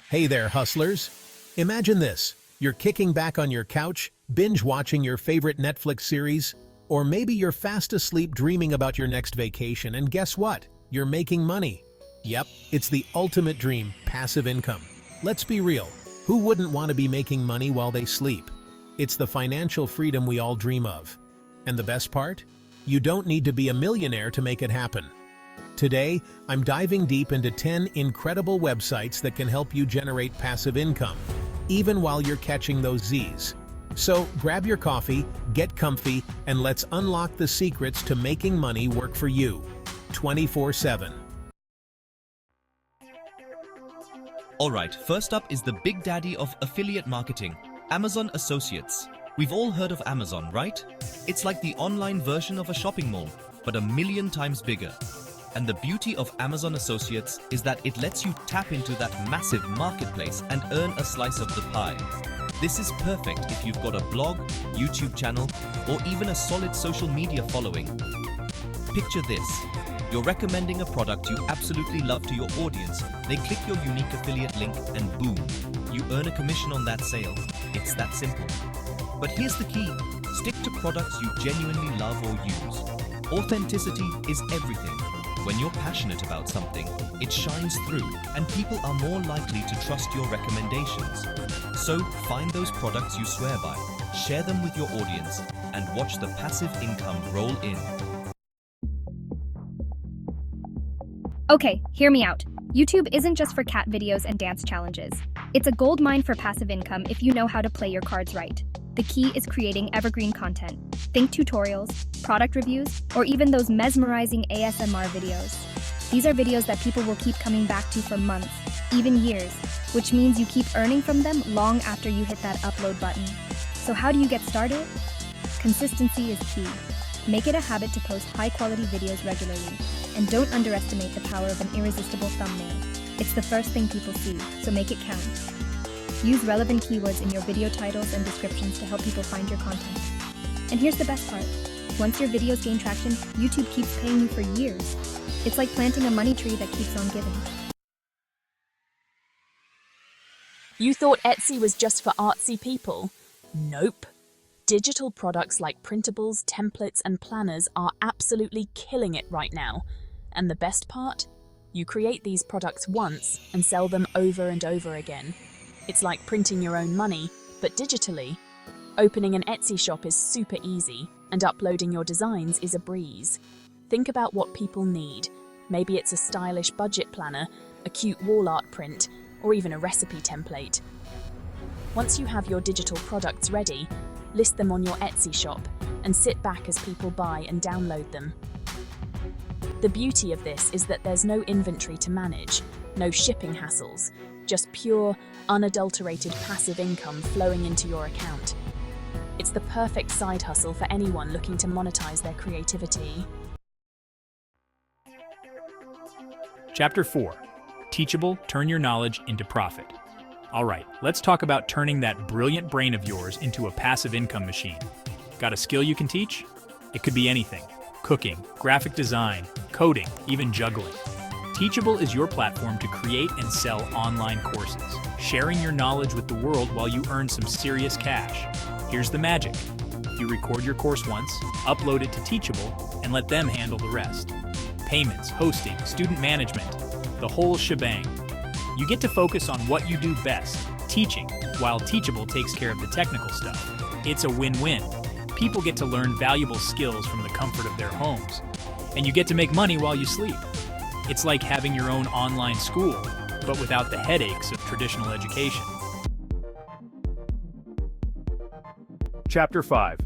Hey there, hustlers. Imagine this. You're kicking back on your couch, binge watching your favorite Netflix series, or maybe you're fast asleep dreaming about your next vacation, and guess what? You're making money. Yep, it's the ultimate dream, passive income. Let's be real. Who wouldn't want to be making money while they sleep? It's the financial freedom we all dream of. And the best part? You don't need to be a millionaire to make it happen. Today, I'm diving deep into 10 incredible websites that can help you generate passive income, even while you're catching those Z's. So grab your coffee, get comfy, and let's unlock the secrets to making money work for you 24/7. Alright, first up is the big daddy of affiliate marketing, Amazon Associates. We've all heard of Amazon, right? It's like the online version of a shopping mall, but a million times bigger. And the beauty of Amazon Associates is that it lets you tap into that massive marketplace and earn a slice of the pie. This is perfect if you've got a blog, YouTube channel, or even a solid social media following. Picture this. You're recommending a product you absolutely love to your audience. They click your unique affiliate link and boom, you earn a commission on that sale. It's that simple. But here's the key. Stick to products you genuinely love or use. Authenticity is everything. When you're passionate about something, it shines through and people are more likely to trust your recommendations. So find those products you swear by, share them with your audience, and watch the passive income roll in. Okay, hear me out. YouTube isn't just for cat videos and dance challenges. It's a gold mine for passive income if you know how to play your cards right. The key is creating evergreen content. Think tutorials, product reviews, or even those mesmerizing ASMR videos. These are videos that people will keep coming back to for months, even years, which means you keep earning from them long after you hit that upload button. So how do you get started? Consistency is key. Make it a habit to post high-quality videos regularly, and don't underestimate the power of an irresistible thumbnail. It's the first thing people see, so make it count. Use relevant keywords in your video titles and descriptions to help people find your content. And here's the best part. Once your videos gain traction, YouTube keeps paying you for years. It's like planting a money tree that keeps on giving. You thought Etsy was just for artsy people? Nope. Digital products like printables, templates, and planners are absolutely killing it right now. And the best part? You create these products once and sell them over and over again. It's like printing your own money, but digitally. Opening an Etsy shop is super easy, and uploading your designs is a breeze. Think about what people need. Maybe it's a stylish budget planner, a cute wall art print, or even a recipe template. Once you have your digital products ready, list them on your Etsy shop, and sit back as people buy and download them. The beauty of this is that there's no inventory to manage, no shipping hassles, just pure, unadulterated passive income flowing into your account. It's the perfect side hustle for anyone looking to monetize their creativity. Chapter 4. Teachable, turn your knowledge into profit. All right, let's talk about turning that brilliant brain of yours into a passive income machine. Got a skill you can teach? It could be anything. Cooking, graphic design, coding, even juggling. Teachable is your platform to create and sell online courses, sharing your knowledge with the world while you earn some serious cash. Here's the magic. You record your course once, upload it to Teachable, and let them handle the rest. Payments, hosting, student management, the whole shebang. You get to focus on what you do best, teaching, while Teachable takes care of the technical stuff. It's a win-win. People get to learn valuable skills from the comfort of their homes, and you get to make money while you sleep. It's like having your own online school, but without the headaches of traditional education. Chapter 5.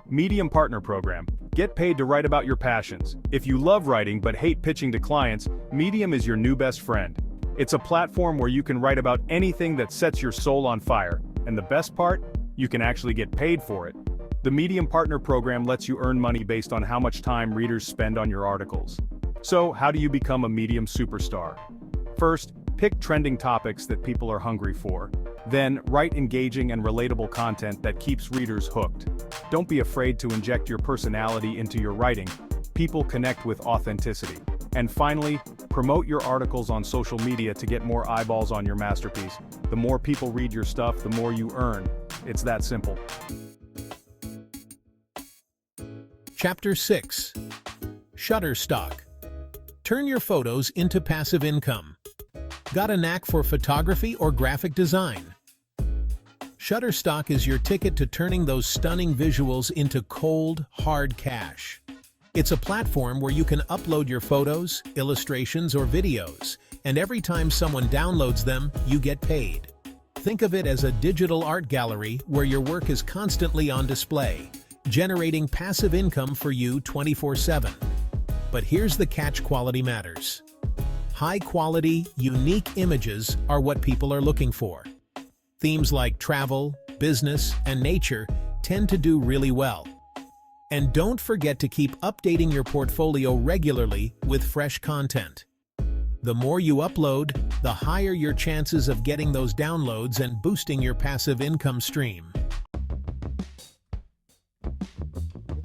Medium Partner Program. Get paid to write about your passions. If you love writing but hate pitching to clients, Medium is your new best friend. It's a platform where you can write about anything that sets your soul on fire, and the best part? You can actually get paid for it. The Medium Partner Program lets you earn money based on how much time readers spend on your articles. So, how do you become a Medium superstar? First, pick trending topics that people are hungry for. Then, write engaging and relatable content that keeps readers hooked. Don't be afraid to inject your personality into your writing. People connect with authenticity. And finally, promote your articles on social media to get more eyeballs on your masterpiece. The more people read your stuff, the more you earn. It's that simple. Chapter 6. Shutterstock. Turn your photos into passive income. Got a knack for photography or graphic design? Shutterstock is your ticket to turning those stunning visuals into cold, hard cash. It's a platform where you can upload your photos, illustrations, or videos, and every time someone downloads them, you get paid. Think of it as a digital art gallery where your work is constantly on display, generating passive income for you 24/7. But here's the catch: quality matters. High-quality, unique images are what people are looking for. Themes like travel, business, and nature tend to do really well. And don't forget to keep updating your portfolio regularly with fresh content. The more you upload, the higher your chances of getting those downloads and boosting your passive income stream.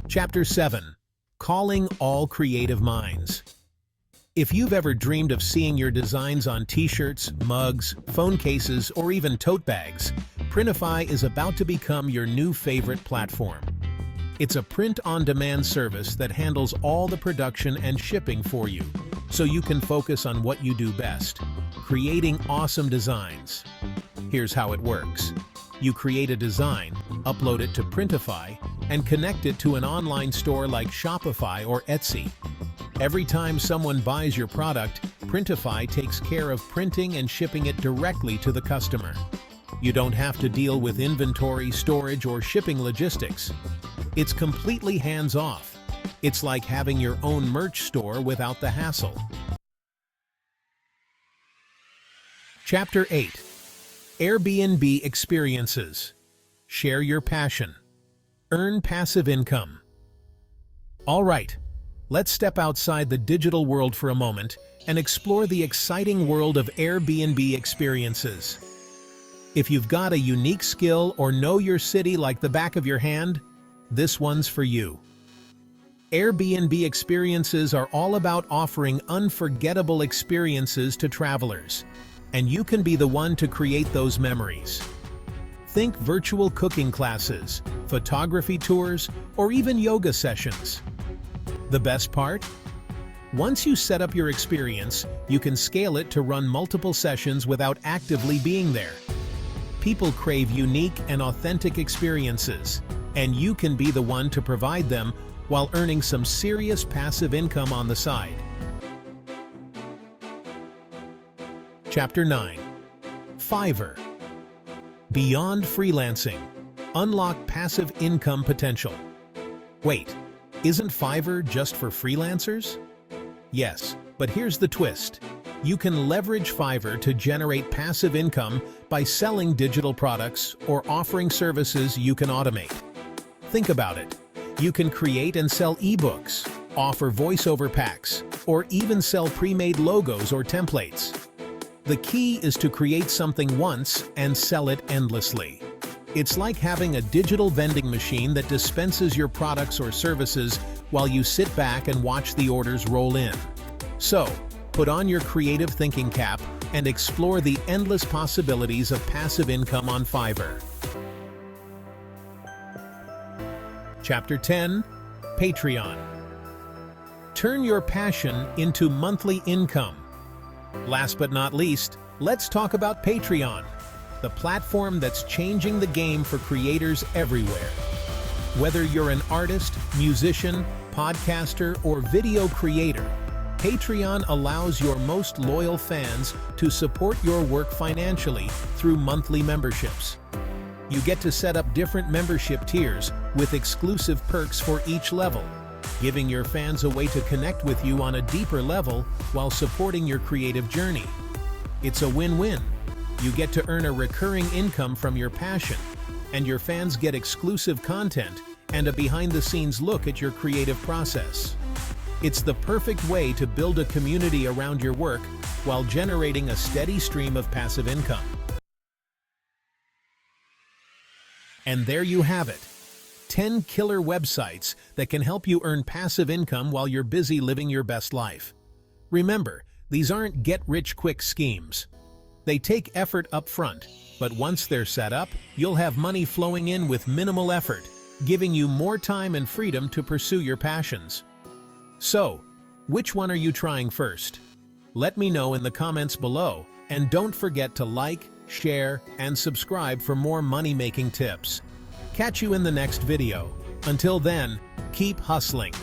Chapter 7. Calling all creative minds. If you've ever dreamed of seeing your designs on t-shirts, mugs, phone cases, or even tote bags, Printify is about to become your new favorite platform. It's a print-on-demand service that handles all the production and shipping for you, so you can focus on what you do best: creating awesome designs. Here's how it works. You create a design, upload it to Printify, and connect it to an online store like Shopify or Etsy. Every time someone buys your product, Printify takes care of printing and shipping it directly to the customer. You don't have to deal with inventory, storage, or shipping logistics. It's completely hands-off. It's like having your own merch store without the hassle. Chapter 8. Airbnb Experiences. Share your passion. Earn passive income. All right, let's step outside the digital world for a moment and explore the exciting world of Airbnb experiences. If you've got a unique skill or know your city like the back of your hand, this one's for you. Airbnb experiences are all about offering unforgettable experiences to travelers, and you can be the one to create those memories. Think virtual cooking classes, photography tours, or even yoga sessions. The best part? Once you set up your experience, you can scale it to run multiple sessions without actively being there. People crave unique and authentic experiences, and you can be the one to provide them while earning some serious passive income on the side. Chapter 9. Fiverr. Beyond freelancing. Unlock passive income potential. Wait, isn't Fiverr just for freelancers? Yes, but here's the twist. You can leverage Fiverr to generate passive income by selling digital products or offering services you can automate. Think about it. You can create and sell ebooks, offer voiceover packs, or even sell pre-made logos or templates. The key is to create something once and sell it endlessly. It's like having a digital vending machine that dispenses your products or services while you sit back and watch the orders roll in. So, put on your creative thinking cap and explore the endless possibilities of passive income on Fiverr. Chapter 10. Patreon. Turn your passion into monthly income. Last but not least, let's talk about Patreon, the platform that's changing the game for creators everywhere. Whether you're an artist, musician, podcaster, or video creator, Patreon allows your most loyal fans to support your work financially through monthly memberships. You get to set up different membership tiers with exclusive perks for each level, giving your fans a way to connect with you on a deeper level while supporting your creative journey. It's a win-win. You get to earn a recurring income from your passion, and your fans get exclusive content and a behind-the-scenes look at your creative process. It's the perfect way to build a community around your work while generating a steady stream of passive income. And there you have it. 10 killer websites that can help you earn passive income while you're busy living your best life. Remember, these aren't get-rich-quick schemes. They take effort up front, but once they're set up, you'll have money flowing in with minimal effort, giving you more time and freedom to pursue your passions. So, which one are you trying first? Let me know in the comments below, and don't forget to like, share, and subscribe for more money-making tips. Catch you in the next video. Until then, keep hustling.